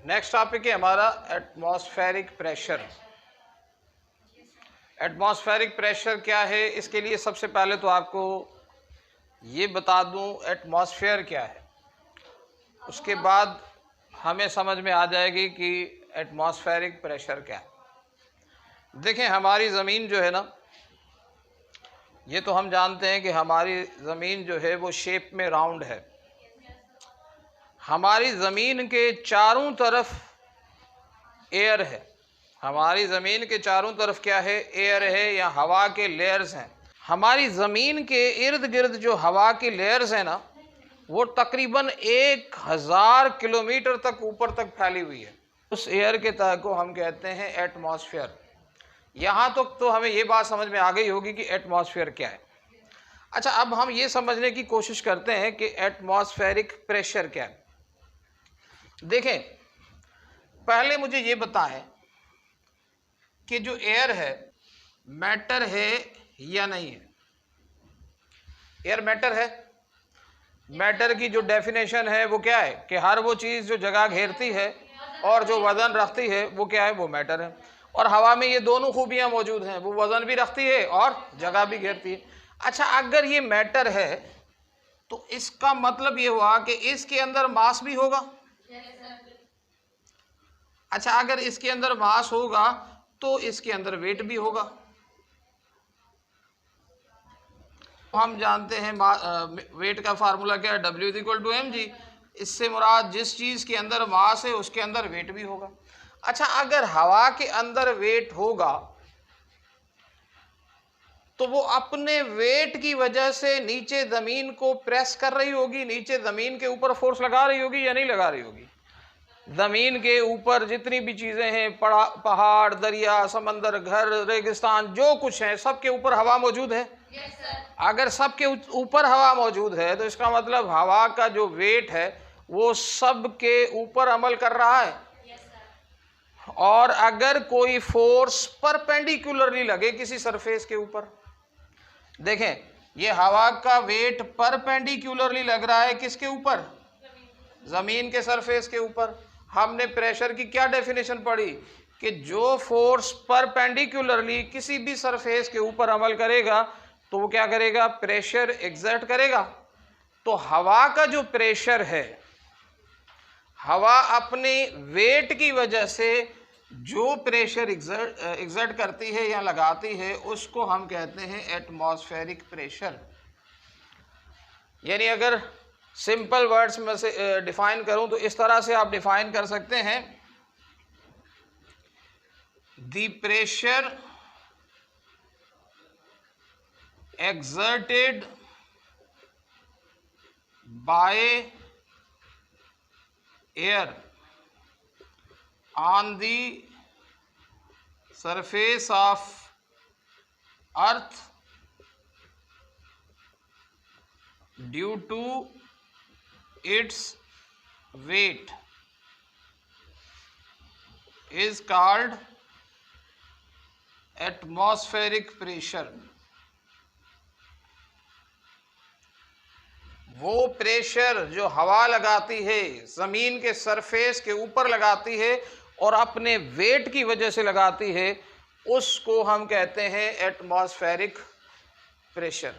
Next topic है हमारा atmospheric pressure. Atmospheric pressure क्या है, इसके लिए सबसे पहले तो आपको ये बता दूं एटमॉस्फेयर क्या है, उसके बाद हमें समझ में आ जाएगी कि एटमॉस्फेरिक प्रेशर क्या है। देखें, हमारी ज़मीन जो है ना, ये तो हम जानते हैं कि हमारी ज़मीन जो है वो शेप में राउंड है। हमारी ज़मीन के चारों तरफ एयर है। हमारी ज़मीन के चारों तरफ क्या है? एयर है या हवा के लेयर्स हैं। हमारी ज़मीन के इर्द गिर्द जो हवा की लेयर्स हैं ना, वो तकरीबन 1000 किलोमीटर तक ऊपर तक फैली हुई है। उस एयर के तह को हम कहते हैं एटमॉस्फेयर। यहाँ तक तो हमें ये बात समझ में आ गई होगी कि एटमॉस्फेयर क्या है। अच्छा, अब हम ये समझने की कोशिश करते हैं कि एटमॉस्फेरिक प्रेशर क्या है। देखें, पहले मुझे ये बताएं कि जो एयर है मैटर है या नहीं है। एयर मैटर है। मैटर की जो डेफिनेशन है वो क्या है कि हर वो चीज़ जो जगह घेरती है और जो वजन रखती है वो क्या है? वो मैटर है। और हवा में ये दोनों खूबियां मौजूद हैं, वो वजन भी रखती है और जगह भी घेरती है। अच्छा, अगर ये मैटर है तो इसका मतलब ये हुआ कि इसके अंदर मास भी होगा। अच्छा, अगर इसके अंदर मास होगा तो इसके अंदर वेट भी होगा। हम जानते हैं वेट का फार्मूला क्या है? W=mg। इससे मुराद जिस चीज़ के अंदर मास है उसके अंदर वेट भी होगा। अच्छा, अगर हवा के अंदर वेट होगा तो वो अपने वेट की वजह से नीचे ज़मीन को प्रेस कर रही होगी, नीचे ज़मीन के ऊपर फोर्स लगा रही होगी या नहीं लगा रही होगी? ज़मीन के ऊपर जितनी भी चीज़ें हैं, पहाड़, दरिया, समंदर, घर, रेगिस्तान, जो कुछ है, सबके ऊपर हवा मौजूद है। अगर सबके ऊपर हवा मौजूद है तो इसका मतलब हवा का जो वेट है वो सबके ऊपर अमल कर रहा है। और अगर कोई फोर्स परपेंडिकुलरली लगे किसी सरफेस के ऊपर, देखें, ये हवा का वेट परपेंडिकुलरली लग रहा है किसके ऊपर? ज़मीन के सरफेस के ऊपर। हमने प्रेशर की क्या डेफिनेशन पढ़ी कि जो फोर्स परपेंडिकुलरली किसी भी सरफेस के ऊपर अमल करेगा तो वो क्या करेगा? प्रेशर एग्जर्ट करेगा। तो हवा का जो प्रेशर है, हवा अपने वेट की वजह से जो प्रेशर एग्जर्ट करती है या लगाती है उसको हम कहते हैं एटमॉस्फेरिक प्रेशर। यानी अगर सिंपल वर्ड्स में से डिफाइन करूं तो इस तरह से आप डिफाइन कर सकते हैं, the pressure exerted by air on the surface of earth due to its weight is called atmospheric pressure। वो प्रेशर जो हवा लगाती है, ज़मीन के सरफेस के ऊपर लगाती है और अपने वेट की वजह से लगाती है, उसको हम कहते हैं एटमॉस्फेरिक प्रेशर।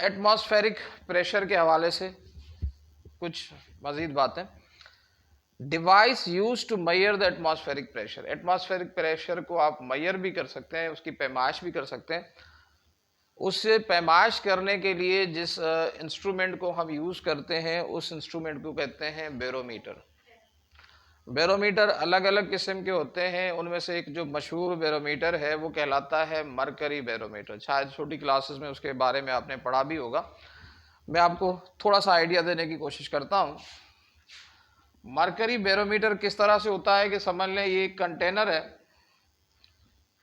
एटमॉस्फेरिक प्रेशर के हवाले से कुछ मज़ीद बातें। Device use to measure the atmospheric pressure. Atmospheric pressure को आप मेजर भी कर सकते हैं, उसकी पैमाइश भी कर सकते हैं। उससे पैमाइश करने के लिए जिस इंस्ट्रूमेंट को हम यूज़ करते हैं उस इंस्ट्रूमेंट को कहते हैं बैरोमीटर। बैरोमीटर अलग अलग किस्म के होते हैं, उनमें से एक जो मशहूर बैरोमीटर है वो कहलाता है मरकरी बैरोमीटर। शायद छोटी क्लासेस में उसके बारे में आपने पढ़ा भी होगा। मैं आपको थोड़ा सा आइडिया देने की कोशिश करता हूँ। मरकरी बैरोमीटर किस तरह से होता है कि समझ लें ये एक कंटेनर है,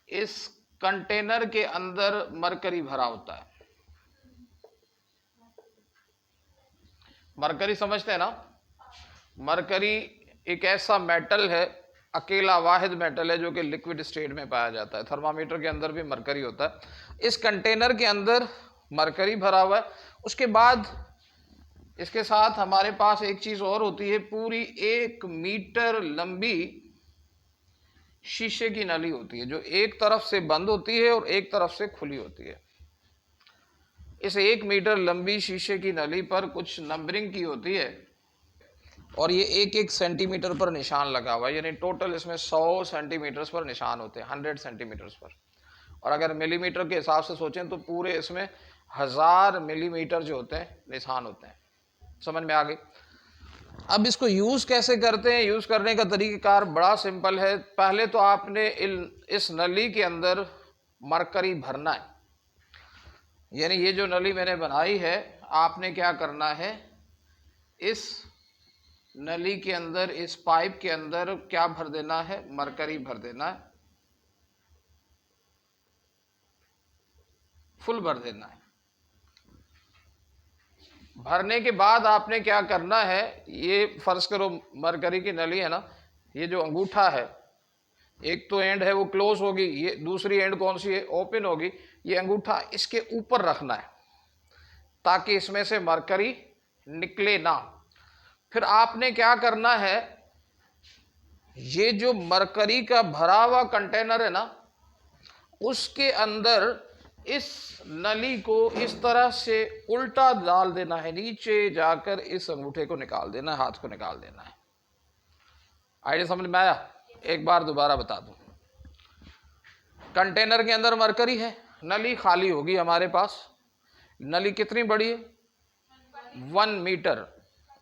इस कंटेनर के अंदर मरकरी भरा होता है। मरकरी समझते हैं ना? मरकरी एक ऐसा मेटल है अकेला वाहिद मेटल है जो कि लिक्विड स्टेट में पाया जाता है। थर्मामीटर के अंदर भी मरकरी होता है। इस कंटेनर के अंदर मरकरी भरा हुआ है। उसके बाद इसके साथ हमारे पास एक चीज़ और होती है, पूरी 1 मीटर लंबी शीशे की नली होती है जो एक तरफ से बंद होती है और एक तरफ से खुली होती है। इस 1 मीटर लंबी शीशे की नली पर कुछ नंबरिंग की होती है और ये 1-1 सेंटीमीटर पर निशान लगा हुआ है, यानी टोटल इसमें 100 सेंटीमीटर्स पर निशान होते हैं, 100 सेंटीमीटर्स पर। और अगर मिलीमीटर के हिसाब से सोचें तो पूरे इसमें 1000 मिलीमीटर जो होते हैं निशान होते हैं। समझ में आ गई? अब इसको यूज़ कैसे करते हैं? यूज़ करने का तरीक़ाकार बड़ा सिंपल है। पहले तो आपने इस नली के अंदर मरकरी भरना है, यानी ये जो नली मैंने बनाई है, आपने क्या करना है, इस नली के अंदर, इस पाइप के अंदर क्या भर देना है? मरकरी भर देना है, फुल भर देना है। भरने के बाद आपने क्या करना है, ये फर्ज करो मरकरी की नली है ना, ये जो अंगूठा है, एक तो एंड है वो क्लोज होगी, ये दूसरी एंड कौन सी है? ओपन होगी। ये अंगूठा इसके ऊपर रखना है ताकि इसमें से मरकरी निकले ना। फिर आपने क्या करना है, ये जो मरकरी का भरा हुआ कंटेनर है ना, उसके अंदर इस नली को इस तरह से उल्टा डाल देना है, नीचे जाकर इस अंगूठे को निकाल देना है, हाथ को निकाल देना है। आइडिया समझ में आया? एक बार दोबारा बता दूं। कंटेनर के अंदर मरकरी है, नली खाली होगी हमारे पास। नली कितनी बड़ी है? 1 मीटर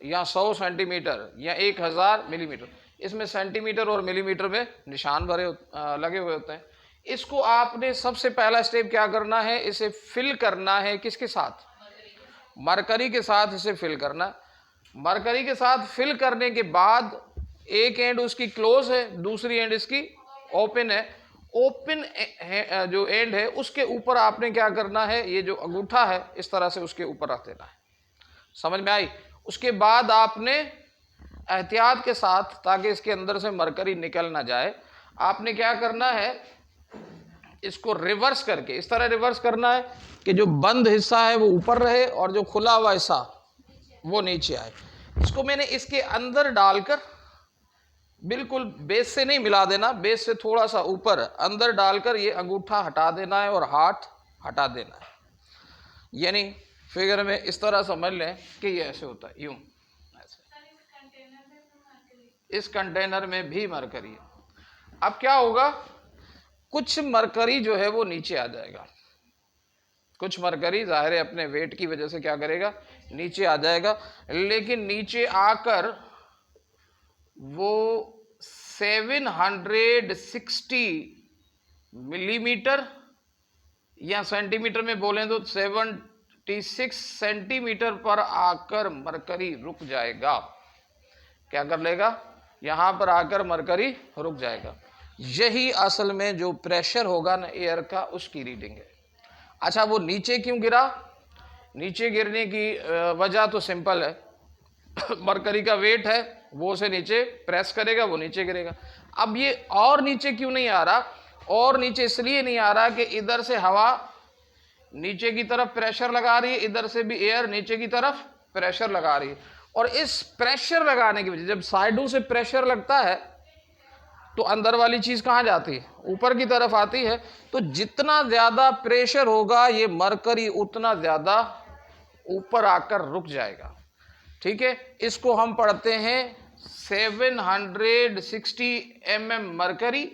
या 100 सेंटीमीटर या 1000 मिलीमीटर। इसमें सेंटीमीटर और मिलीमीटर में निशान लगे हुए होते हैं। इसको आपने सबसे पहला स्टेप क्या करना है, इसे फिल करना है। किसके साथ? मरकरी के साथ इसे फिल करना। मरकरी के साथ फिल करने के बाद एक एंड उसकी क्लोज है, दूसरी एंड इसकी ओपन है। ओपन जो एंड है उसके ऊपर आपने क्या करना है, ये जो अंगूठा है इस तरह से उसके ऊपर रख देना है। समझ में आई? उसके बाद आपने एहतियात के साथ, ताकि इसके अंदर से मरकरी निकल ना जाए, आपने क्या करना है, इसको रिवर्स करके इस तरह रिवर्स करना है कि जो बंद हिस्सा है वो ऊपर रहे और जो खुला हुआ हिस्सा वो नीचे आए। इसको मैंने इसके अंदर डालकर, बिल्कुल बेस से नहीं मिला देना, बेस से थोड़ा सा ऊपर अंदर डालकर ये अंगूठा हटा देना है और हाथ हटा देना है। यानी फिगर में इस तरह समझ लें कि ये ऐसे होता है, यूं ऐसे। इस कंटेनर में भी मरकरी है। अब क्या होगा, कुछ मरकरी जो है वो नीचे आ जाएगा। कुछ मरकरी जाहिर है अपने वेट की वजह से क्या करेगा, नीचे आ जाएगा। लेकिन नीचे आकर वो 760 मिलीमीटर या सेंटीमीटर में बोलें तो 76 सेंटीमीटर पर आकर मरकरी रुक जाएगा। क्या कर लेगा? यहां पर आकर मरकरी रुक जाएगा। यही असल में जो प्रेशर होगा ना एयर का, उसकी रीडिंग है। अच्छा, वो नीचे क्यों गिरा? नीचे गिरने की वजह तो सिंपल है। मरकरी का वेट है, वो उसे नीचे प्रेस करेगा, वो नीचे गिरेगा। अब ये और नीचे क्यों नहीं आ रहा? और नीचे इसलिए नहीं आ रहा कि इधर से हवा नीचे की तरफ प्रेशर लगा रही है, इधर से भी एयर नीचे की तरफ प्रेशर लगा रही है। और इस प्रेशर लगाने की वजह, जब साइडों से प्रेशर लगता है तो अंदर वाली चीज कहां जाती है? ऊपर की तरफ आती है। तो जितना ज्यादा प्रेशर होगा ये मरकरी उतना ज्यादा ऊपर आकर रुक जाएगा। ठीक है, इसको हम पढ़ते हैं 760 mm मरकरी,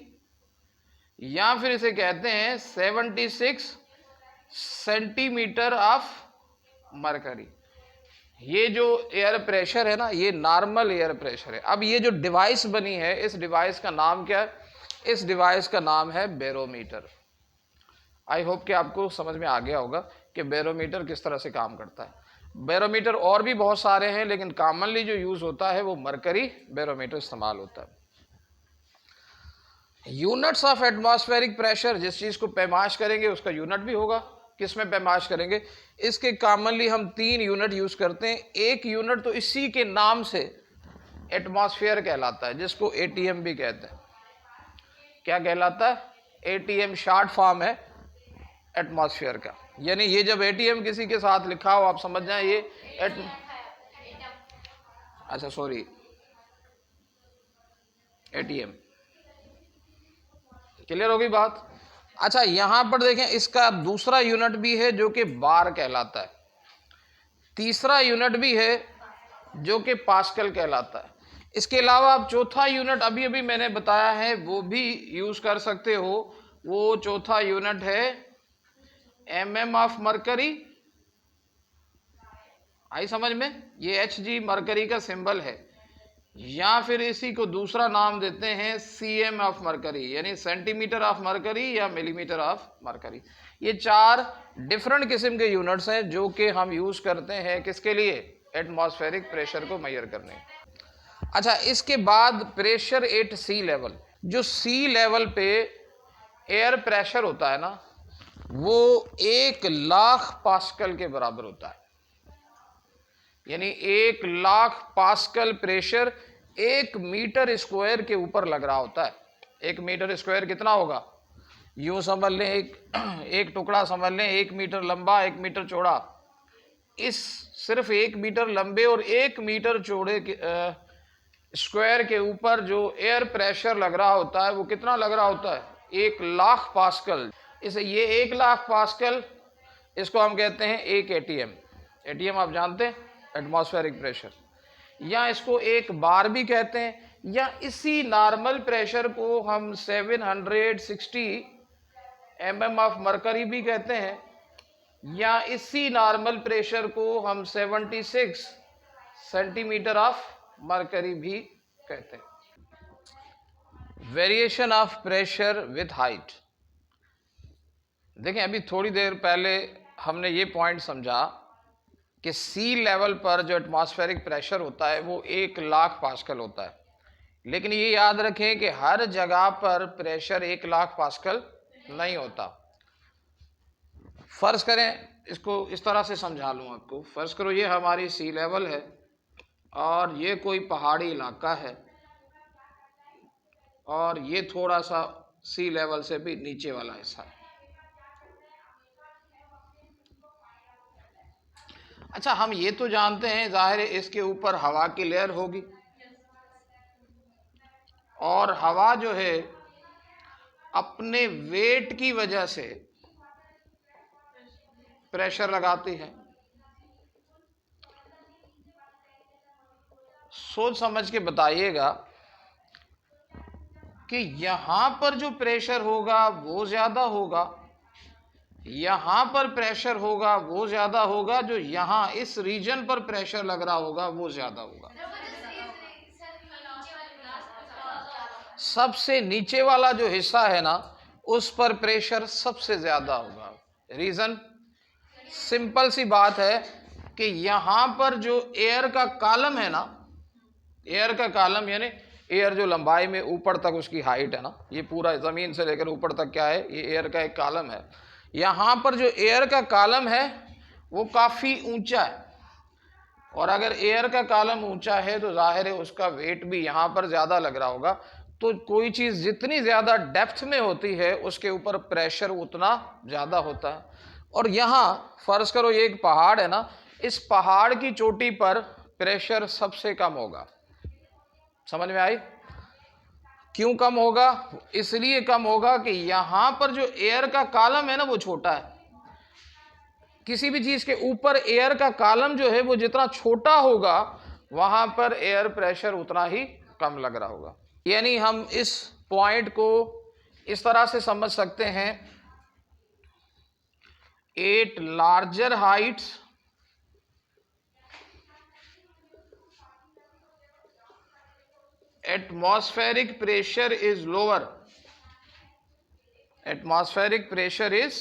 या फिर इसे कहते हैं 76 सेंटीमीटर ऑफ मरकरी। ये जो एयर प्रेशर है ना, ये नॉर्मल एयर प्रेशर है। अब ये जो डिवाइस बनी है, इस डिवाइस का नाम क्या है? इस डिवाइस का नाम है बैरोमीटर। आई होप कि आपको समझ में आ गया होगा कि बैरोमीटर किस तरह से काम करता है। बैरोमीटर और भी बहुत सारे हैं, लेकिन कॉमनली जो यूज होता है वो मरकरी बैरोमीटर इस्तेमाल होता है। यूनिट्स ऑफ एटमॉस्फेरिक प्रेशर, जिस चीज को पैमाश करेंगे उसका यूनिट भी होगा। किस में पैमाश करेंगे? इसके कॉमनली हम 3 यूनिट यूज करते हैं। एक यूनिट तो इसी के नाम से एटमॉस्फेयर कहलाता है, जिसको ATM भी कहते हैं। क्या कहलाता है? एटीएम शॉर्ट फॉर्म है एटमॉस्फेयर का। यानी ये जब एटीएम किसी के साथ लिखा हो आप समझ जाए ये अच्छा सॉरी एटीएम। क्लियर होगी बात? अच्छा यहां पर देखें इसका दूसरा यूनिट भी है जो कि बार कहलाता है, तीसरा यूनिट भी है जो कि पास्कल कहलाता है। इसके अलावा आप चौथा यूनिट अभी अभी मैंने बताया है वो भी यूज कर सकते हो। वो चौथा यूनिट है mm ऑफ मरकरी। आई समझ में? ये Hg मरकरी का सिंबल है, या फिर इसी को दूसरा नाम देते हैं cm ऑफ मरकरी, यानी सेंटीमीटर ऑफ मरकरी या मिलीमीटर ऑफ मरकरी। ये 4 डिफरेंट किस्म के यूनिट्स हैं जो कि हम यूज करते हैं किसके लिए? एटमॉस्फेरिक प्रेशर को मेजर करने। अच्छा इसके बाद प्रेशर एट सी लेवल। जो सी लेवल पे एयर प्रेशर होता है ना वो 1,00,000 पास्कल के बराबर होता है। यानी 1,00,000 पास्कल प्रेशर 1 मीटर स्क्वायर के ऊपर लग रहा होता है। 1 मीटर स्क्वायर कितना होगा? यूं समझ लें एक टुकड़ा समझ लें 1 मीटर लंबा 1 मीटर चौड़ा। इस सिर्फ 1 मीटर लंबे और 1 मीटर चौड़े स्क्वायर के ऊपर जो एयर प्रेशर लग रहा होता है वो कितना लग रहा होता है? 1,00,000 पास्कल। इसे ये 1,00,000 पास्कल इसको हम कहते हैं एक एटीएम। एटीएम आप जानते हैं एटमॉस्फेरिक प्रेशर, या इसको एक बार भी कहते हैं, या इसी नॉर्मल प्रेशर को हम 760 mm ऑफ मरकरी भी कहते हैं, या इसी नॉर्मल प्रेशर को हम 76 सेंटीमीटर ऑफ मरकरी भी कहते हैं। Variation of pressure with height. देखें अभी थोड़ी देर पहले हमने ये पॉइंट समझा कि सी लेवल पर जो एटमॉस्फेरिक प्रेशर होता है वो 1,00,000 पास्कल होता है, लेकिन ये याद रखें कि हर जगह पर प्रेशर 1,00,000 पास्कल नहीं होता। फर्ज करें, इसको इस तरह से समझा लूँ आपको। फर्ज करो ये हमारी सी लेवल है और ये कोई पहाड़ी इलाका है और ये थोड़ा सा सी लेवल से भी नीचे वाला हिस्सा है। अच्छा हम ये तो जानते हैं जाहिर है इसके ऊपर हवा की लेयर होगी, और हवा जो है अपने वेट की वजह से प्रेशर लगाती है। सोच समझ के बताइएगा कि यहां पर जो प्रेशर होगा वो ज्यादा होगा, यहां पर प्रेशर होगा वो ज्यादा होगा, जो यहां इस रीजन पर प्रेशर लग रहा होगा वो ज्यादा होगा। सबसे नीचे वाला जो हिस्सा है ना उस पर प्रेशर सबसे ज्यादा होगा। रीजन सिंपल सी बात है कि यहां पर जो एयर का कॉलम है ना, एयर का कॉलम यानी एयर जो लंबाई में ऊपर तक उसकी हाइट है ना, ये पूरा जमीन से लेकर ऊपर तक क्या है, ये एयर का एक कॉलम है। यहां पर जो एयर का कॉलम है वो काफी ऊंचा है, और अगर एयर का कॉलम ऊंचा है तो जाहिर है उसका वेट भी यहां पर ज्यादा लग रहा होगा। तो कोई चीज जितनी ज्यादा डेप्थ में होती है उसके ऊपर प्रेशर उतना ज्यादा होता है। और यहां फर्ज करो ये एक पहाड़ है ना, इस पहाड़ की चोटी पर प्रेशर सबसे कम होगा। समझ में आई? क्यों कम होगा? इसलिए कम होगा कि यहां पर जो एयर का कॉलम है ना वो छोटा है। किसी भी चीज के ऊपर एयर का कॉलम जो है वो जितना छोटा होगा वहां पर एयर प्रेशर उतना ही कम लग रहा होगा। यानी हम इस पॉइंट को इस तरह से समझ सकते हैं, 8 larger Heights atmospheric pressure is lower, atmospheric pressure is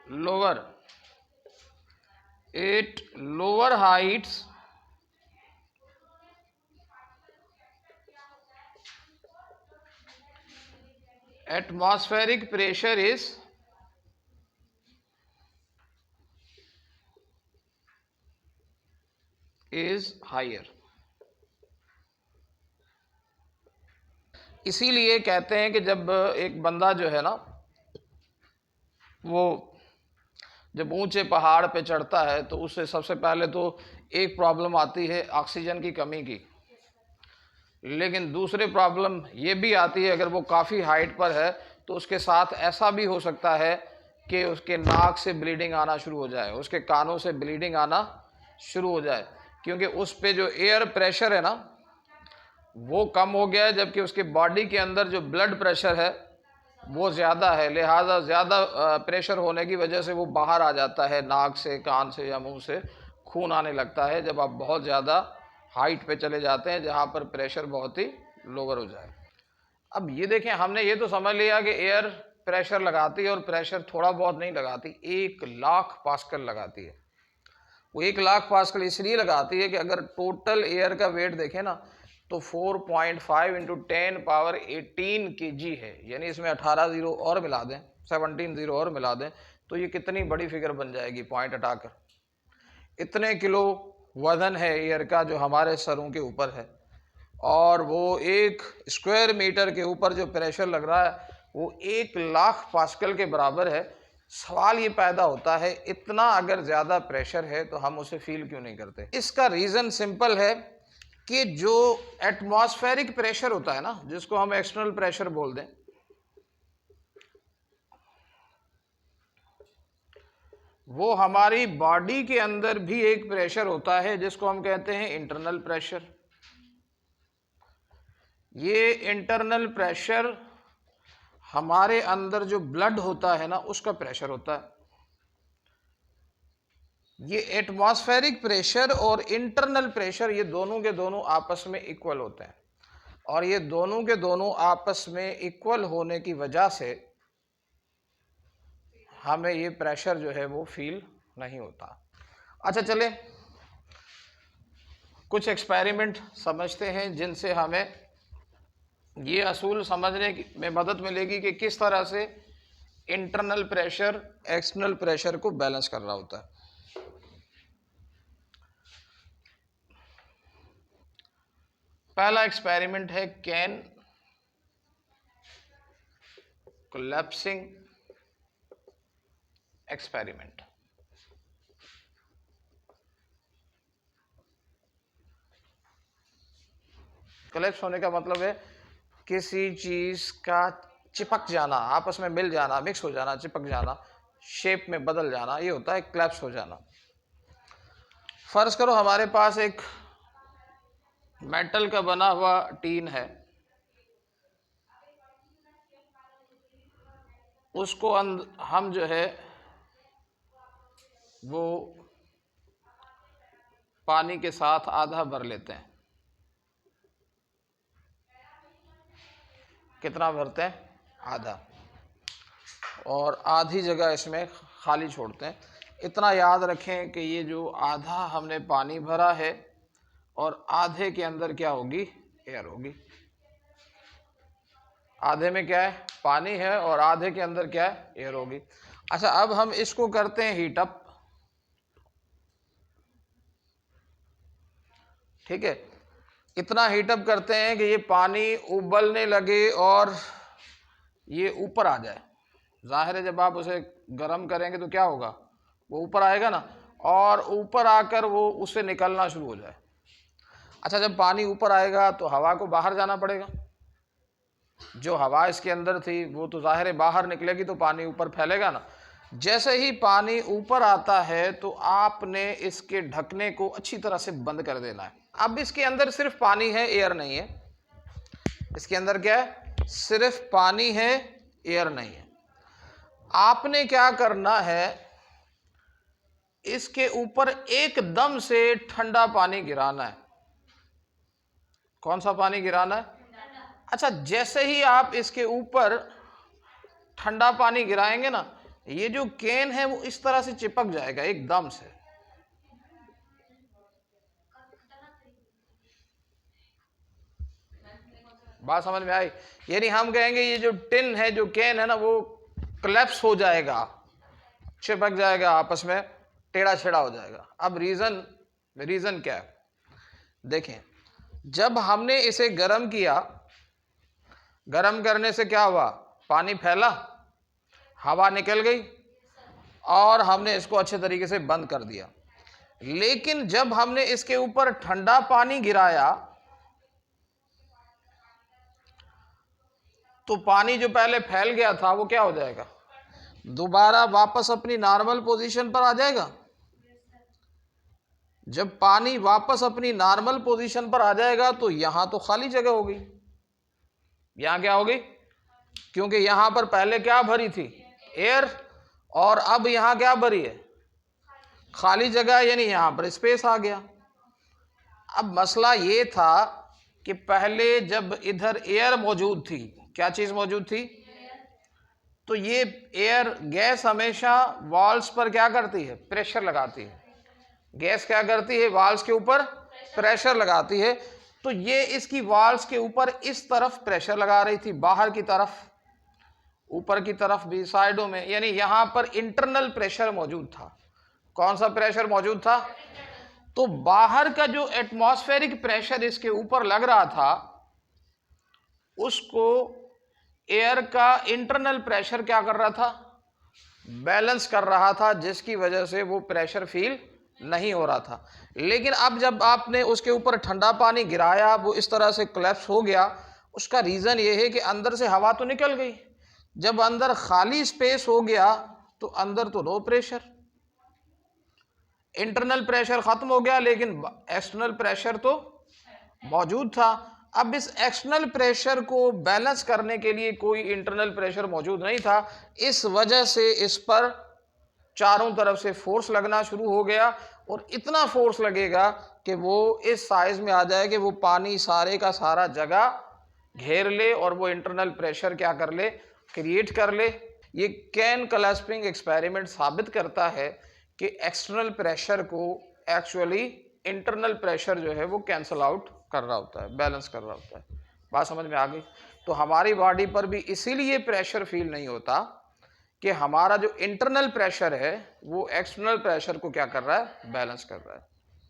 lower, at lower heights atmospheric pressure is higher। इसीलिए कहते हैं कि जब एक बंदा जो है ना, वो जब ऊंचे पहाड़ पे चढ़ता है तो उससे सबसे पहले तो एक प्रॉब्लम आती है ऑक्सीजन की कमी की, लेकिन दूसरी प्रॉब्लम ये भी आती है अगर वो काफ़ी हाइट पर है तो उसके साथ ऐसा भी हो सकता है कि उसके नाक से ब्लीडिंग आना शुरू हो जाए, उसके कानों से ब्लीडिंग आना शुरू हो जाए, क्योंकि उस पे जो एयर प्रेशर है ना वो कम हो गया है, जबकि उसके बॉडी के अंदर जो ब्लड प्रेशर है वो ज़्यादा है। लिहाजा ज़्यादा प्रेशर होने की वजह से वो बाहर आ जाता है, नाक से, कान से या मुंह से खून आने लगता है जब आप बहुत ज़्यादा हाइट पे चले जाते हैं जहाँ पर प्रेशर बहुत ही लोअर हो जाए। अब ये देखें, हमने ये तो समझ लिया कि एयर प्रेशर लगाती है और प्रेशर थोड़ा बहुत नहीं लगाती, 1,00,000 पास्कल लगाती है। वो 1,00,000 पास्कल इसलिए लगाती है कि अगर टोटल एयर का वेट देखें ना तो 4.5 इंटू 10 पावर 18 kg है, यानी इसमें 18 जीरो और मिला दें, 17 जीरो और मिला दें तो ये कितनी बड़ी फिगर बन जाएगी, पॉइंट हटाकर। इतने किलो वजन है एयर का जो हमारे सरों के ऊपर है, और वो 1 स्क्वायर मीटर के ऊपर जो प्रेशर लग रहा है वो 1,00,000 पास्कल के बराबर है। सवाल ये पैदा होता है, इतना अगर ज़्यादा प्रेशर है तो हम उसे फील क्यों नहीं करते? इसका रीज़न सिंपल है कि जो एटमॉस्फेरिक प्रेशर होता है ना, जिसको हम एक्सटर्नल प्रेशर बोल दें, वो हमारी बॉडी के अंदर भी एक प्रेशर होता है जिसको हम कहते हैं इंटरनल प्रेशर। ये इंटरनल प्रेशर हमारे अंदर जो ब्लड होता है ना उसका प्रेशर होता है। ये एटमॉस्फेरिक प्रेशर और इंटरनल प्रेशर ये दोनों के दोनों आपस में इक्वल होते हैं, और ये दोनों के दोनों आपस में इक्वल होने की वजह से हमें ये प्रेशर जो है वो फील नहीं होता। अच्छा, चले कुछ एक्सपेरिमेंट समझते हैं जिनसे हमें ये असूल समझने में मदद मिलेगी कि किस तरह से इंटरनल प्रेशर एक्सटर्नल प्रेशर को बैलेंस कर रहा होता है। पहला एक्सपेरिमेंट है कैन कोलैप्सिंग एक्सपेरिमेंट। कोलैप्स होने का मतलब है किसी चीज का चिपक जाना, आपस में मिल जाना, मिक्स हो जाना, चिपक जाना, शेप में बदल जाना, ये होता है कोलैप्स हो जाना। फर्ज करो हमारे पास एक मेटल का बना हुआ टीन है, उसको हम जो है वो पानी के साथ आधा भर लेते हैं। कितना भरते हैं? आधा, और आधी जगह इसमें खाली छोड़ते हैं। इतना याद रखें कि ये जो आधा हमने पानी भरा है और आधे के अंदर क्या होगी? एयर होगी। आधे में क्या है? पानी है, और आधे के अंदर क्या है? एयर होगी। अच्छा, अब हम इसको करते हैं हीट अप, ठीक है। इतना हीटअप करते हैं कि ये पानी उबलने लगे और ये ऊपर आ जाए। जाहिर है जब आप उसे गर्म करेंगे तो क्या होगा? वो ऊपर आएगा ना, और ऊपर आकर वो उससे निकलना शुरू हो जाए। अच्छा, जब पानी ऊपर आएगा तो हवा को बाहर जाना पड़ेगा। जो हवा इसके अंदर थी वो तो जाहिर है बाहर निकलेगी, तो पानी ऊपर फैलेगा ना। जैसे ही पानी ऊपर आता है तो आपने इसके ढकने को अच्छी तरह से बंद कर देना है। अब इसके अंदर सिर्फ पानी है, एयर नहीं है। इसके अंदर क्या है? सिर्फ पानी है, एयर नहीं है। आपने क्या करना है, इसके ऊपर एकदम से ठंडा पानी गिराना है। कौन सा पानी गिराना है? अच्छा, जैसे ही आप इसके ऊपर ठंडा पानी गिराएंगे ना, ये जो कैन है वो इस तरह से चिपक जाएगा एकदम से। बात समझ में आई? यानी हम कहेंगे ये जो टिन है, जो कैन है ना, वो कोलैप्स हो जाएगा, चिपक जाएगा आपस में, टेढ़ा छेड़ा हो जाएगा। अब रीजन क्या है? देखें, जब हमने इसे गर्म किया गर्म करने से क्या हुआ, पानी फैला, हवा निकल गई और हमने इसको अच्छे तरीके से बंद कर दिया। लेकिन जब हमने इसके ऊपर ठंडा पानी गिराया तो पानी जो पहले फैल गया था वो क्या हो जाएगा, दोबारा वापस अपनी नॉर्मल पोजीशन पर आ जाएगा। जब पानी वापस अपनी नॉर्मल पोजीशन पर आ जाएगा तो यहां तो खाली जगह हो गई। यहां क्या होगी, क्योंकि यहां पर पहले क्या भरी थी, एयर, और अब यहां क्या भरी है, खाली जगह, यानी यहां पर स्पेस आ गया। अब मसला ये था कि पहले जब इधर एयर मौजूद थी, क्या चीज मौजूद थी, तो ये एयर, गैस हमेशा वॉल्स पर क्या करती है, प्रेशर लगाती है। गैस क्या करती है, वॉल्स के ऊपर प्रेशर लगाती है। तो ये इसकी वॉल्स के ऊपर इस तरफ प्रेशर लगा रही थी, बाहर की तरफ, ऊपर की तरफ भी, साइडों में, यानी यहां पर इंटरनल प्रेशर मौजूद था। कौन सा प्रेशर मौजूद था, तो बाहर का जो एटमॉस्फेरिक प्रेशर इसके ऊपर लग रहा था उसको एयर का इंटरनल प्रेशर क्या कर रहा था, बैलेंस कर रहा था, जिसकी वजह से वो प्रेशर फील नहीं हो रहा था। लेकिन अब जब आपने उसके ऊपर ठंडा पानी गिराया, वो इस तरह से कोलैप्स हो गया। उसका रीज़न ये है कि अंदर से हवा तो निकल गई, जब अंदर खाली स्पेस हो गया तो अंदर तो लो प्रेशर, इंटरनल प्रेशर खत्म हो गया, लेकिन एक्सटर्नल प्रेशर तो मौजूद था। अब इस एक्सटर्नल प्रेशर को बैलेंस करने के लिए कोई इंटरनल प्रेशर मौजूद नहीं था। इस वजह से इस पर चारों तरफ से फोर्स लगना शुरू हो गया, और इतना फोर्स लगेगा कि वो इस साइज में आ जाए कि वो पानी सारे का सारा जगह घेर ले और वो इंटरनल प्रेशर क्या कर ले, क्रिएट कर ले। ये कैन क्लैस्पिंग एक्सपेरिमेंट साबित करता है कि एक्सटर्नल प्रेशर को एक्चुअली इंटरनल प्रेशर जो है वो कैंसल आउट कर रहा होता है, बैलेंस कर रहा होता है। बात समझ में आ गई। तो हमारी बॉडी पर भी इसीलिए प्रेशर फील नहीं होता कि हमारा जो इंटरनल प्रेशर है वो एक्सटर्नल प्रेशर को क्या कर रहा है, बैलेंस कर रहा है।